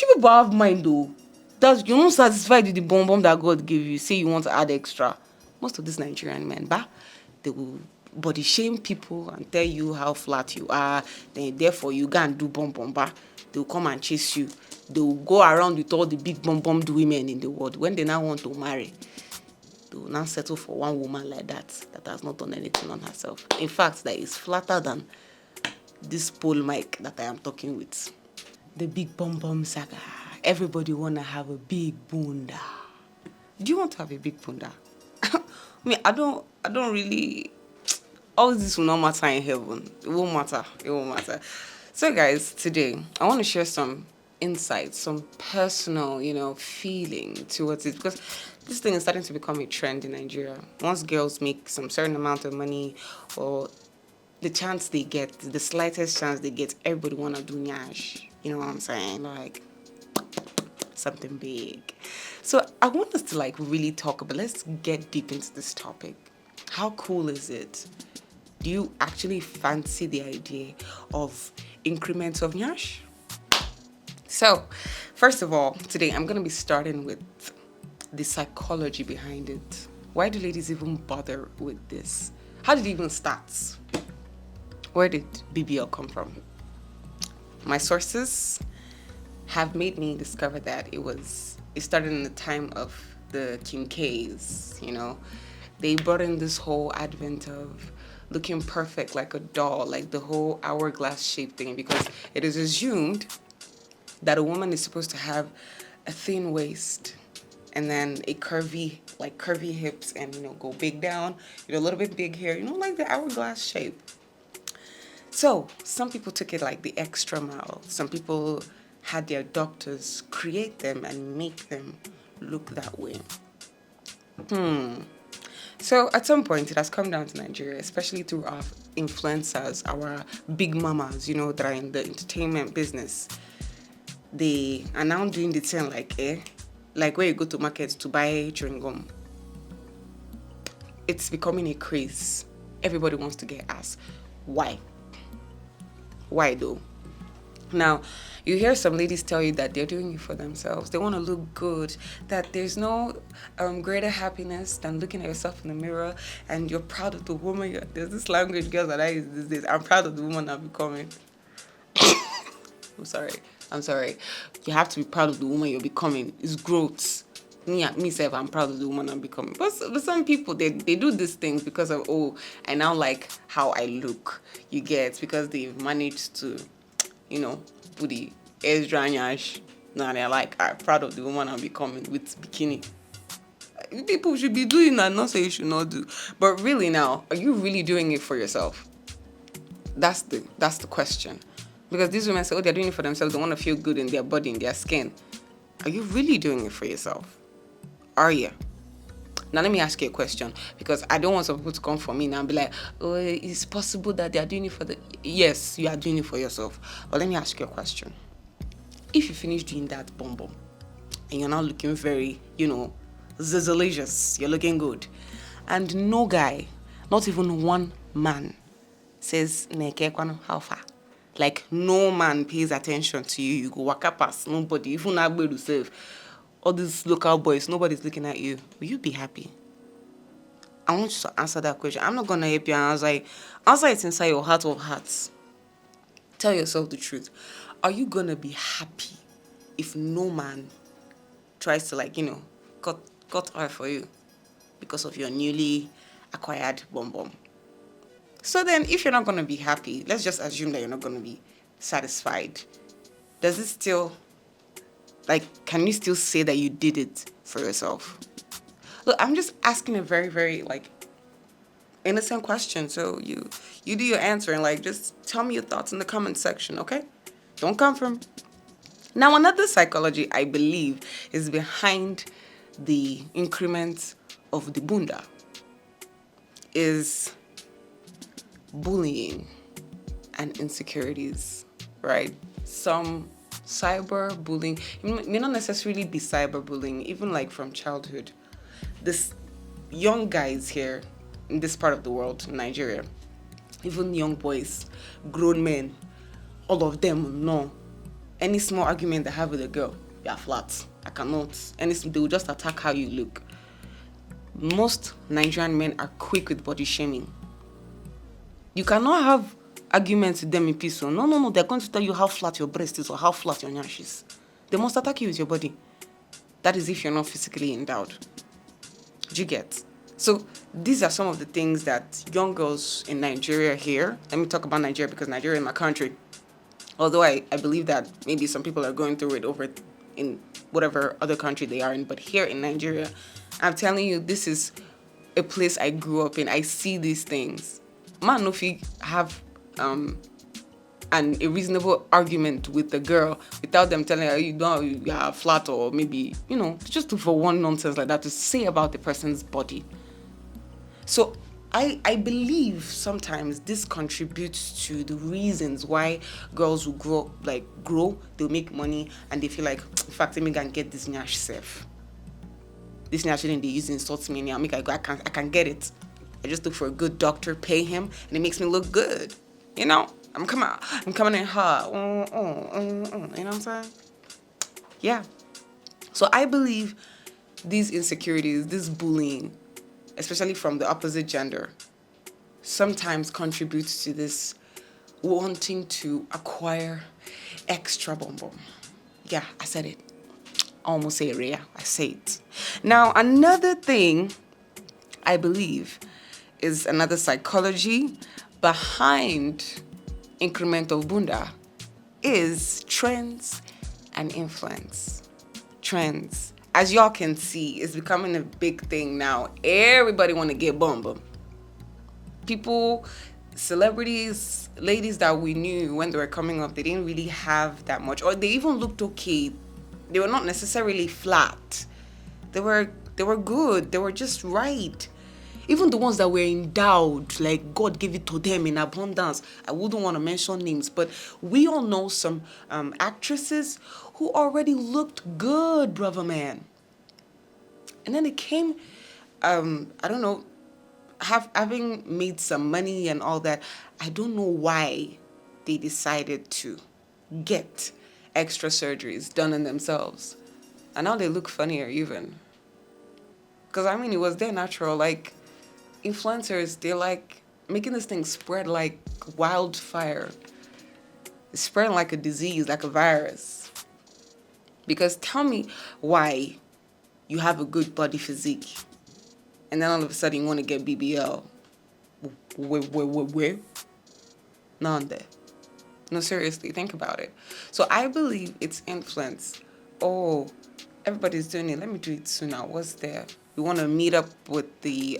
you people have mind though. That you're not satisfied with the bomb that God gave you. Say you want to add extra. Most of these Nigerian men, they will body shame people and tell you how flat you are. Then therefore you go and do bomb. They will come and chase you. They will go around with all the big bombed women in the world. When they now want to marry, they will now settle for one woman like that has not done anything on herself. In fact, that is flatter than this pole mic that I am talking with. The big bomb saga. Everybody wanna have a big bunda. Do you want to have a big bunda? I mean, I don't really. All this will not matter in heaven. It won't matter. It won't matter. So, guys, today I want to share some insights, some personal, feeling towards it, because this thing is starting to become a trend in Nigeria. Once girls make some certain amount of money, or the chance they get, the slightest chance they get, everybody wanna do nyash. You know what I'm saying? Like something big. So I want us to really talk about. Let's get deep into this topic. How cool is it? Do you actually fancy the idea of increments of nyash? So, first of all, today I'm going to be starting with the psychology behind it. Why do ladies even bother with this? How did it even start? Where did BBL come from? My sources have made me discover that it started in the time of the Kim K's, They brought in this whole advent of looking perfect like a doll, like the whole hourglass shape thing, because it is assumed that a woman is supposed to have a thin waist and then a curvy hips and, go big down, a little bit big hair, like the hourglass shape. So some people took it like the extra mile. Some people had their doctors create them and make them look that way. So at some point, it has come down to Nigeria, especially through our influencers, our big mamas, that are in the entertainment business. They are now doing the thing like where you go to market to buy chewing gum. It's becoming a craze. Everybody wants to get ass. Why? Why though? Now, you hear some ladies tell you that they're doing it for themselves. They want to look good. That there's no greater happiness than looking at yourself in the mirror and you're proud of the woman. There's this language girls that I use these days. I'm proud of the woman I'm becoming. I'm sorry. You have to be proud of the woman you're becoming. It's growth. Myself, I'm proud of the woman I'm becoming. But some people, they do these things because of, I now like how I look. You get, because they've managed to, put the extra nyash. Now they're like, I'm proud of the woman I'm becoming with bikini. People should be doing that, not say you should not do. But really now, are you really doing it for yourself? That's the question. Because these women say, they're doing it for themselves. They want to feel good in their body, in their skin. Are you really doing it for yourself? Are you? Now let me ask you a question, because I don't want some people to come for me now and be like, it's possible that they are doing it for the... Yes, you are doing it for yourself. But let me ask you a question. If you finish doing that bomb and you're now looking very, zizzalicious, you're looking good, and no guy, not even one man, says, how far? Like, no man pays attention to you. You go waka past, nobody, even Agbe to save. All these local boys, nobody's looking at you. Will you be happy? I want you to answer that question. I'm not going to help you answer it inside your heart of hearts. Tell yourself the truth. Are you going to be happy if no man tries to, cut oil for you because of your newly acquired bomb? So then, if you're not going to be happy, let's just assume that you're not going to be satisfied. Does it still, can you still say that you did it for yourself? Look, I'm just asking a very, very, innocent question. So you do your answer and, just tell me your thoughts in the comment section, okay? Don't come from... Now, another psychology, I believe, is behind the increment of the bunda is bullying and insecurities, right? Some cyber bullying, it may not necessarily be cyber bullying, even from childhood. This young guys here in this part of the world, Nigeria, even young boys, grown men, all of them know any small argument I have with a girl, you're flat. I cannot. They will just attack how you look. Most Nigerian men are quick with body shaming. You cannot have arguments with them in peace. So no. They're going to tell you how flat your breast is or how flat your nyash is. They must attack you with your body. That is if you're not physically endowed. Do you get? So these are some of the things that young girls in Nigeria here. Let me talk about Nigeria because Nigeria is my country. Although I believe that maybe some people are going through it over in whatever other country they are in. But here in Nigeria, I'm telling you, this is a place I grew up in. I see these things. Man, no fi have a reasonable argument with the girl without them telling her you are flat, or maybe, just for one nonsense like that to say about the person's body. So I believe sometimes this contributes to the reasons why girls will grow, they'll make money, and they feel like, in fact, let me go and get this nyash safe. This nyash they use insults me now. I can get it. I just look for a good doctor, pay him, and it makes me look good. I'm coming in hot. You know what I'm saying? Yeah. So I believe these insecurities, this bullying, especially from the opposite gender, sometimes contributes to this wanting to acquire extra bum. Yeah, I said it. I almost say it, I say it. Now, another thing I believe is another psychology behind increment of bunda is trends and influence. Trends, as y'all can see, is becoming a big thing now. Everybody want to get bum. People, celebrities, ladies that we knew when they were coming up, they didn't really have that much, or they even looked okay. They were not necessarily flat. They were good. They were just right. Even the ones that were endowed, like God gave it to them in abundance. I wouldn't want to mention names, but we all know some actresses who already looked good, brother man. And then it came, I don't know, having made some money and all that, I don't know why they decided to get extra surgeries done on themselves. And now they look funnier even. Because, it was their natural, influencers, they're making this thing spread like wildfire. It's spreading like a disease, like a virus. Because tell me why you have a good body physique and then all of a sudden you want to get BBL. Where? None there. No, seriously, think about it. So I believe it's influence. Oh, everybody's doing it. Let me do it too now. What's there? We want to meet up with the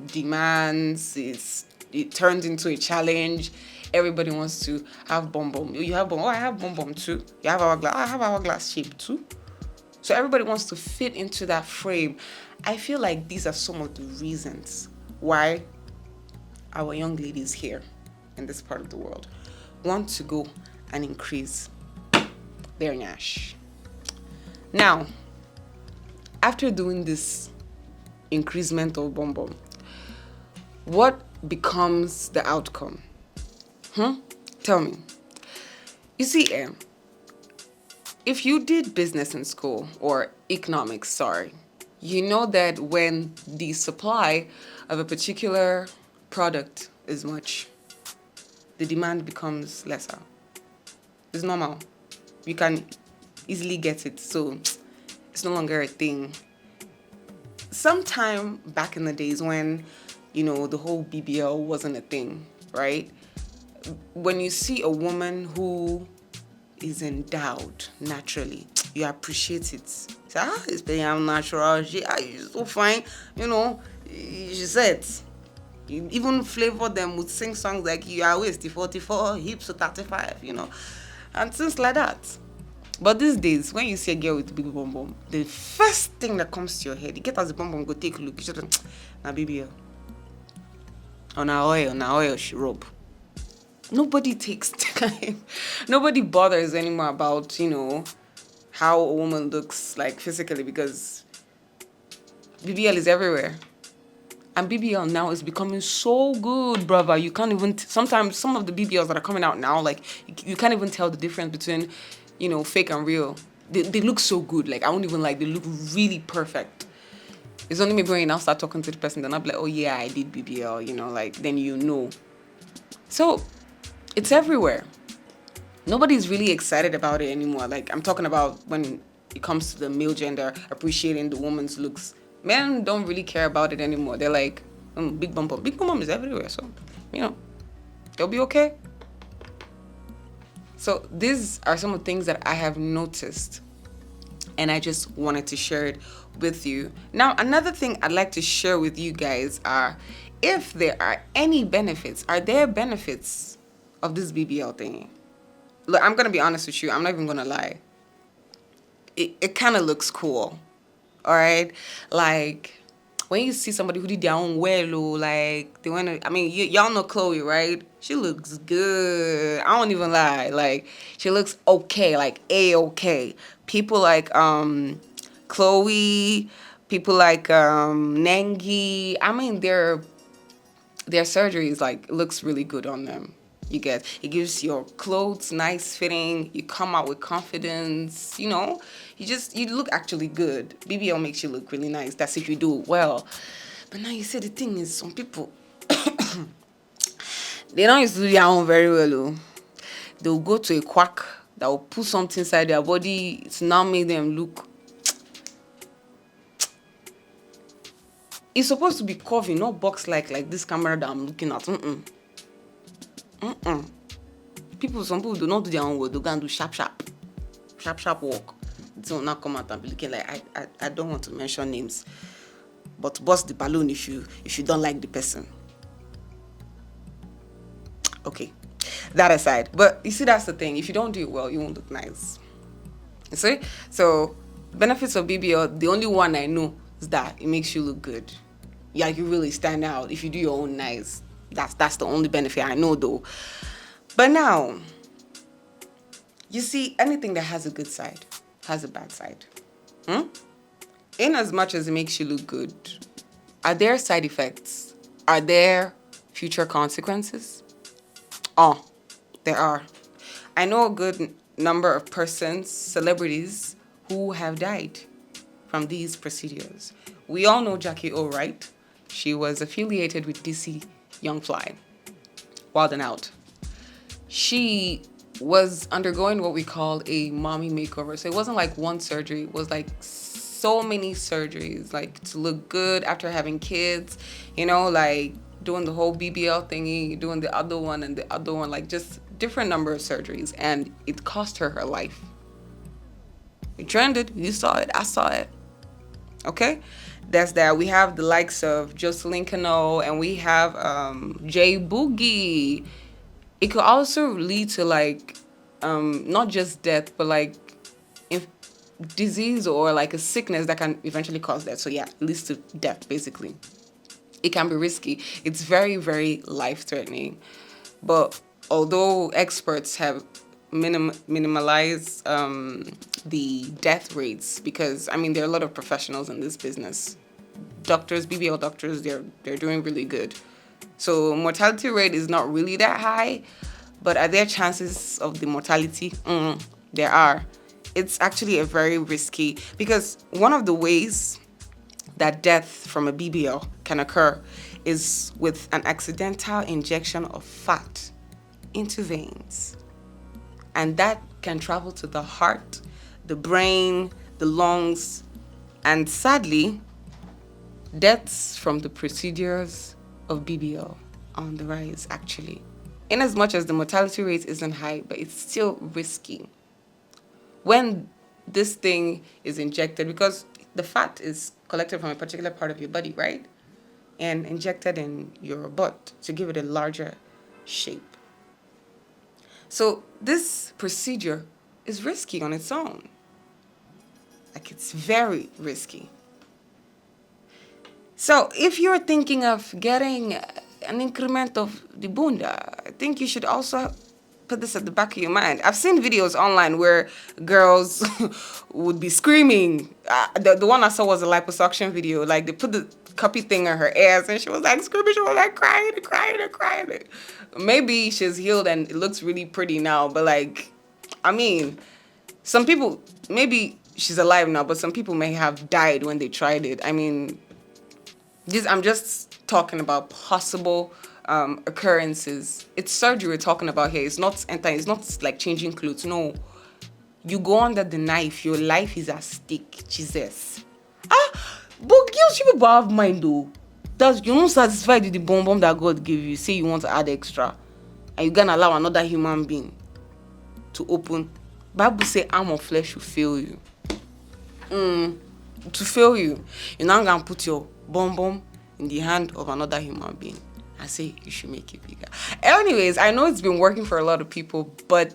demands. It turns into a challenge. Everybody wants to have bum. You have bum. Oh, I have bum too. You have hourglass. I have hourglass shape too. So everybody wants to fit into that frame. I feel like these are some of the reasons why our young ladies here in this part of the world want to go and increase their nyash. Now, after doing this increasement of bum, what becomes the outcome? Tell me. You see, if you did business in school, or economics, you know that when the supply of a particular product is much, the demand becomes lesser. It's normal. You can easily get it, so it's no longer a thing. Sometime back in the days when, the whole BBL wasn't a thing, right? When you see a woman who is endowed naturally, you appreciate it. Say, it's damn natural. She's so fine. She said, you even flavor them with sing songs like you are waist 44, hips to 35, and things like that. But these days, when you see a girl with a big bum, the first thing that comes to your head, you get as a bum, go take a look. You just na BBL. On her oil, she rub. Nobody takes time. Nobody bothers anymore about, how a woman looks like physically, because BBL is everywhere. And BBL now is becoming so good, brother. You can't even, sometimes some of the BBLs that are coming out now, you can't even tell the difference between fake and real. They look so good. Like, I won't even like, they look really perfect. It's only maybe when you now start talking to the person, then I'll be like, oh yeah, I did BBL, like, then So it's everywhere. Nobody's really excited about it anymore. Like, I'm talking about when it comes to the male gender appreciating the woman's looks. Men don't really care about it anymore. They're like, big bum bum. Big bum bum is everywhere. So, they'll be okay. So these are some of the things that I have noticed, and I just wanted to share it with you. Now, another thing I'd like to share with you guys are, if there are any benefits, are there benefits of this BBL thingy? Look, I'm going to be honest with you. I'm not even going to lie. It kind of looks cool. All right? Like, when you see somebody who did their own well, like, they want to, y'all know Chloe, right? She looks good. I don't even lie. Like, she looks okay, like A-okay. People like Chloe, people like Nengi. Their surgeries, like, looks really good on them. You get, it gives your clothes nice fitting. You come out with confidence. You look actually good. BBL makes you look really nice. That's if you do it well. But now you see, the thing is, some people they don't used to do their own very well. Oh. They'll go to a quack that will put something inside their body to now make them look. It's supposed to be curvy, not box like this camera that I'm looking at. Some people do not do their own work. They go and do sharp work. It will not come out and be looking like, I don't want to mention names, but bust the balloon if you don't like the person. Okay, that aside. But you see, that's the thing. If you don't do it well, you won't look nice. You see? So, benefits of BBL, the only one I know is that it makes you look good. Yeah, you really stand out if you do your own nice. That's the only benefit I know, though. But now, you see, anything that has a good side has a bad side. In as much as it makes you look good, are there side effects? Are there future consequences? Oh, there are. I know a good number of persons, celebrities, who have died from these procedures. We all know Jackie O, right? She was affiliated with DC Young Fly. Wild and Out. She was undergoing what we call a mommy makeover. So it wasn't like one surgery. It was like so many surgeries, like to look good after having kids, like doing the whole BBL thingy, doing the other one and the other one, like just different number of surgeries. And it cost her life. It trended. You saw it. I saw it. Okay? That's that. We have the likes of Jocelyn Cano, and we have Jay Boogie. It could also lead to like not just death, but like disease or like a sickness that can eventually cause death. So yeah, it leads to death basically. It can be risky. It's very, very life-threatening. But although experts have minimalized the death rates, because there are a lot of professionals in this business. Doctors, BBL doctors, they're doing really good. So mortality rate is not really that high, but are there chances of the mortality? There are. It's actually a very risky, because one of the ways that death from a BBL can occur is with an accidental injection of fat into veins. And that can travel to the heart, the brain, the lungs, and sadly, deaths from the procedures of BBL on the rise, actually. In as much as the mortality rate isn't high, but it's still risky. When this thing is injected, because the fat is collected from a particular part of your body, right? And injected in your butt to give it a larger shape. So this procedure is risky on its own. Like, it's very risky. So if you're thinking of getting an increment of the bunda, I think you should also put this at the back of your mind. I've seen videos online where girls would be screaming. The one I saw was a liposuction video. Like, they put the cuppy thing in her ass and she was like screaming. She was like crying. Maybe she's healed and it looks really pretty now. But like, Some people, maybe she's alive now, but some people may have died when they tried it. I mean, I'm just talking about possible occurrences. It's surgery we're talking about here. It's not It's not like changing clothes. No, you go under the knife. Your life is at stake. Jesus. But girls, you people have mind though. You're not satisfied with the bomb that God gave you. Say you want to add extra, and you gonna allow another human being to open. Bible say arm of flesh will fail you. To fail you, you're not gonna put your bomb in the hand of another human being. I say you should make it bigger. Anyways, I know it's been working for a lot of people, but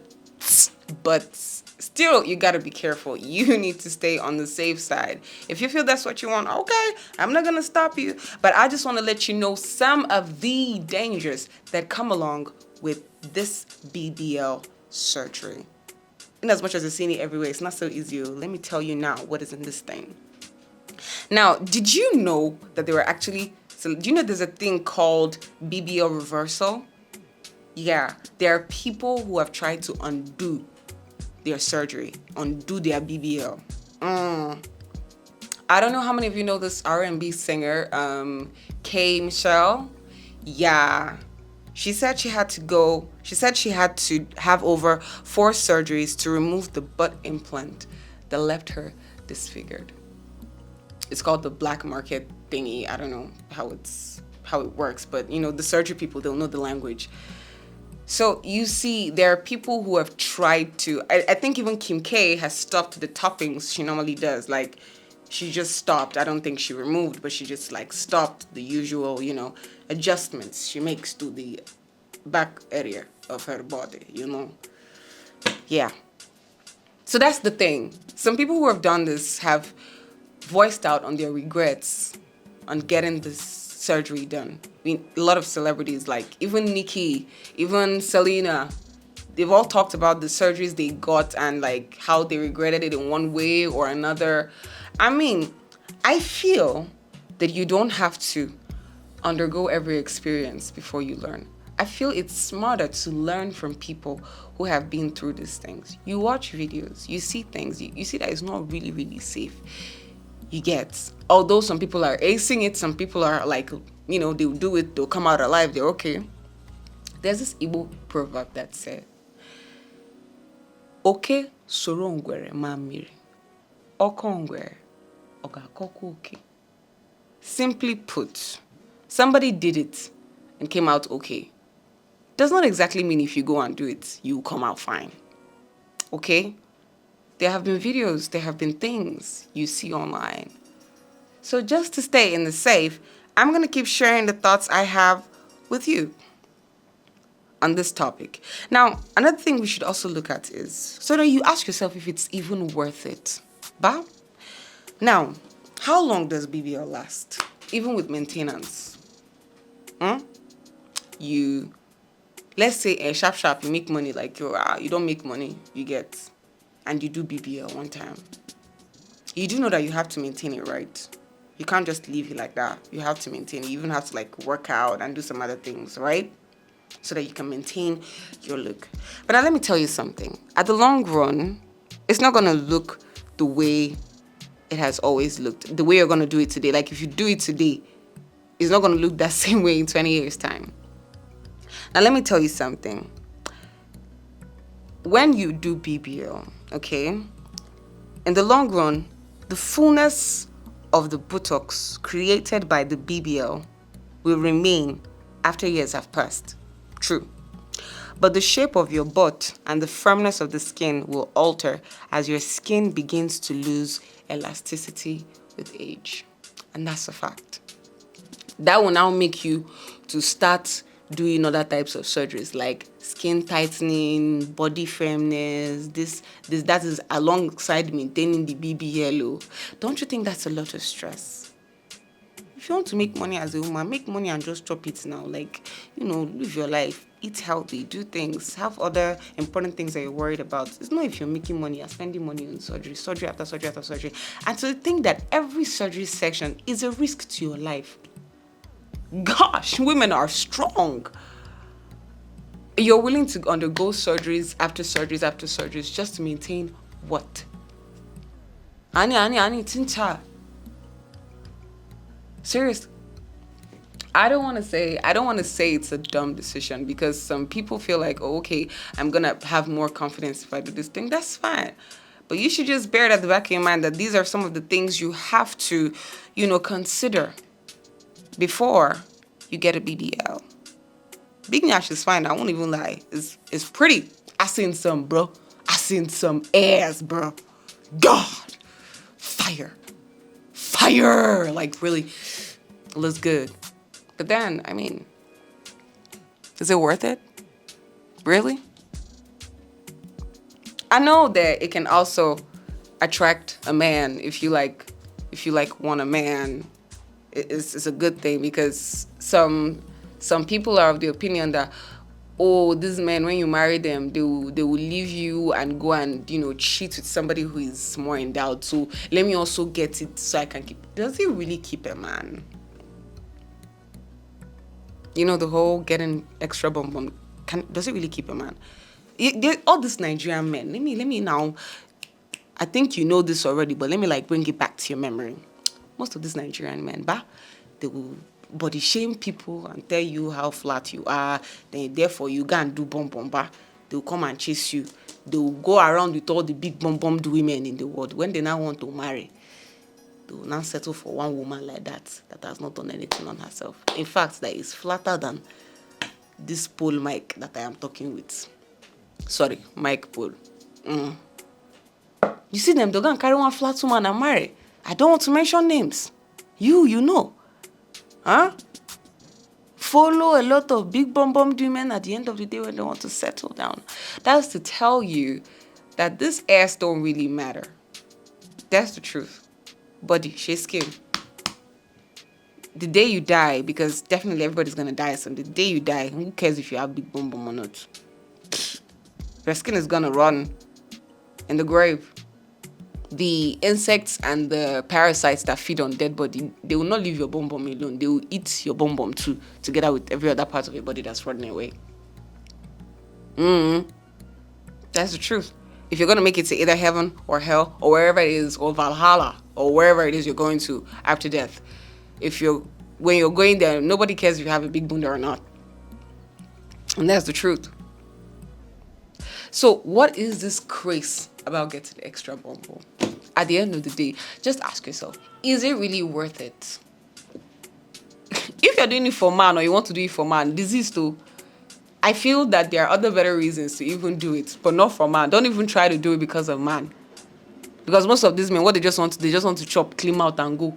still, you gotta be careful. You need to stay on the safe side. If you feel that's what you want, okay, I'm not gonna stop you. But I just want to let you know some of the dangers that come along with this BBL surgery. In as much as I've seen it everywhere, it's not so easy. Let me tell you now what is in this thing. Now, did you know that there were actually, so do you know there's a thing called BBL reversal? Yeah, there are people who have tried to undo their surgery, undo their BBL. I don't know how many of you know this R&B singer, K. Michelle. Yeah, she said she had to have over 4 surgeries to remove the butt implant that left her disfigured. It's called the black market thingy. I don't know how it works, but the surgery people, they'll know the language. So you see, there are people who have tried to, I think even Kim K has stopped the toppings she normally does. Like, she just stopped. I don't think she removed, but she just like stopped the usual, adjustments she makes to the back area of her body, Yeah. So that's the thing. Some people who have done this have voiced out on their regrets on getting this surgery done. I mean, a lot of celebrities, like even Nicki, even Selena, they've all talked about the surgeries they got and like how they regretted it in one way or another. I mean, I feel that you don't have to undergo every experience before you learn. I feel it's smarter to learn from people who have been through these things. You watch videos, you see things, you see that it's not really, really safe. You get, although some people are acing it, some people are like, they'll do it, they'll come out alive, they're okay. There's this Igbo proverb that said, Oke soro ngwere mamiri, oko ngwere, oga koku oke. Simply put, somebody did it and came out okay. Does not exactly mean if you go and do it, you come out fine. Okay? There have been videos, there have been things you see online. So just to stay in the safe, I'm going to keep sharing the thoughts I have with you on this topic. Now, another thing we should also look at is, so that you ask yourself if it's even worth it. Bah? Now, how long does BBL last? Even with maintenance. Let's say sharp, you make money, like you don't make money, you get, and you do BBL one time. You do know that you have to maintain it, right? You can't just leave it like that. You have to maintain it. You even have to like work out and do some other things, right? So that you can maintain your look. But now let me tell you something. At the long run, it's not going to look the way it has always looked. The way you're going to do it today. Like if you do it today, it's not going to look that same way in 20 years' time. Now let me tell you something. When you do BBL, okay, in the long run, the fullness of the buttocks created by the BBL will remain after years have passed. True. But the shape of your butt and the firmness of the skin will alter as your skin begins to lose elasticity with age. And that's a fact. That will now make you to start doing other types of surgeries like skin tightening, body firmness, that is alongside maintaining the BBL. Don't you think that's a lot of stress? If you want to make money as a woman, make money and just chop it now. Like, live your life, eat healthy, do things, have other important things that you're worried about. It's not if you're making money, you're spending money on surgery after surgery after surgery. And to think that every surgery section is a risk to your life. Gosh, women are strong. You're willing to undergo surgeries after surgeries after surgeries just to maintain What? Ani, tincha. Serious. I don't want to say it's a dumb decision because some people feel like, oh, okay, I'm going to have more confidence if I do this thing. That's fine. But you should just bear it at the back of your mind that these are some of the things you have to, consider before you get a BBL. Big Nash is fine. I won't even lie. It's pretty. I seen some, bro. I seen some ass, bro. God. Fire. Like, really, it looks good. But then, I mean, is it worth it? Really? I know that it can also attract a man if you want a man. It's a good thing because some people are of the opinion that, oh, these men, when you marry them, they will leave you and go and cheat with somebody who is more endowed. So let me also get it so I can keep. Does it really keep a man? The whole getting extra bum does it really keep a man? All these Nigerian men. Let me now. I think you know this already, but let me bring it back to your memory. Most of these Nigerian men, they will body shame people and tell you how flat you are. Then therefore you go and do bum. They will come and chase you. They will go around with all the big bum women in the world. When they now want to marry, they will now settle for one woman like that has not done anything on herself. In fact, that is flatter than this pole mic that I am talking with. Sorry, mic pole. You see them, they're going to carry one flat woman and marry. I don't want to mention names. You know. Huh? Follow a lot of big bum women at the end of the day when they want to settle down. That's to tell you that this ass don't really matter. That's the truth. Body, she's skin. The day you die, because definitely everybody's going to die some. The day you die, who cares if you have big bum or not? Your skin is going to run in the grave. The insects and the parasites that feed on dead body, they will not leave your bum alone. They will eat your bum too, together with every other part of your body that's running away. That's the truth. If you're going to make it to either heaven or hell or wherever it is, or Valhalla or wherever it is you're going to after death, when you're going there, nobody cares if you have a big bunda or not. And that's the truth. So what is this craze about getting extra bum? At the end of the day, just ask yourself, is it really worth it? If you're doing it for man or you want to do it for man, disease too. I feel that there are other better reasons to even do it, but not for man. Don't even try to do it because of man. Because most of these men, what they just want to chop, clean out and go.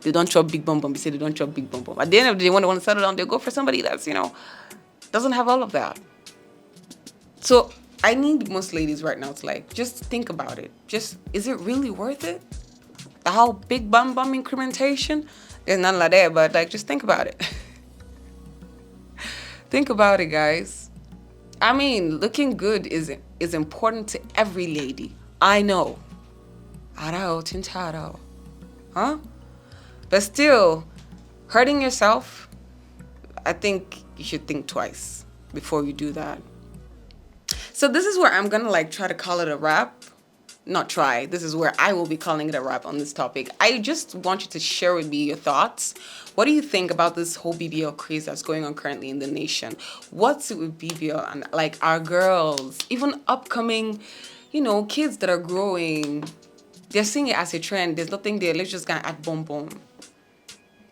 They don't chop big bum. They say they don't chop big bum. At the end of the day, when they want to settle down, they go for somebody that's, doesn't have all of that. So I need most ladies right now to just think about it. Is it really worth it? The whole big bum incrementation? There's none like that, but just think about it. Think about it, guys. I mean, looking good is important to every lady. I know. Huh? But still, hurting yourself, I think you should think twice before you do that. So this is where I'm going to try to call it a wrap. Not try. This is where I will be calling it a wrap on this topic. I just want you to share with me your thoughts. What do you think about this whole BBL craze that's going on currently in the nation? What's it with BBL and our girls, even upcoming, kids that are growing? They're seeing it as a trend. There's nothing there. Let's just add bum.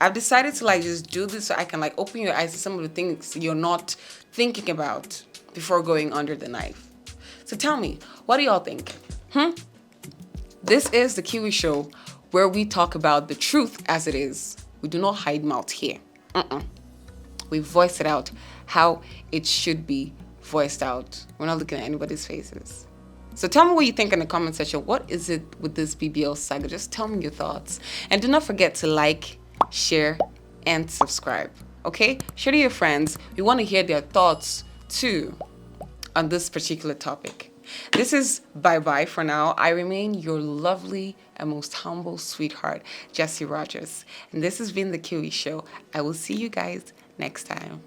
I've decided to just do this so I can open your eyes to some of the things you're not thinking about before going under the knife. So tell me, what do y'all think? This is the Kiwi Show, where we talk about the truth as it is. We do not hide mouth here. We voice it out how it should be voiced out. We're not looking at anybody's faces. So tell me what you think in the comment section. What is it with this BBL saga? Just tell me your thoughts. And do not forget to share, and subscribe. Okay? Share to your friends. We want to hear their thoughts too on this particular topic. This is bye-bye for now. I remain your lovely and most humble sweetheart, Jessie Rogers. And this has been The Kiwi Show. I will see you guys next time.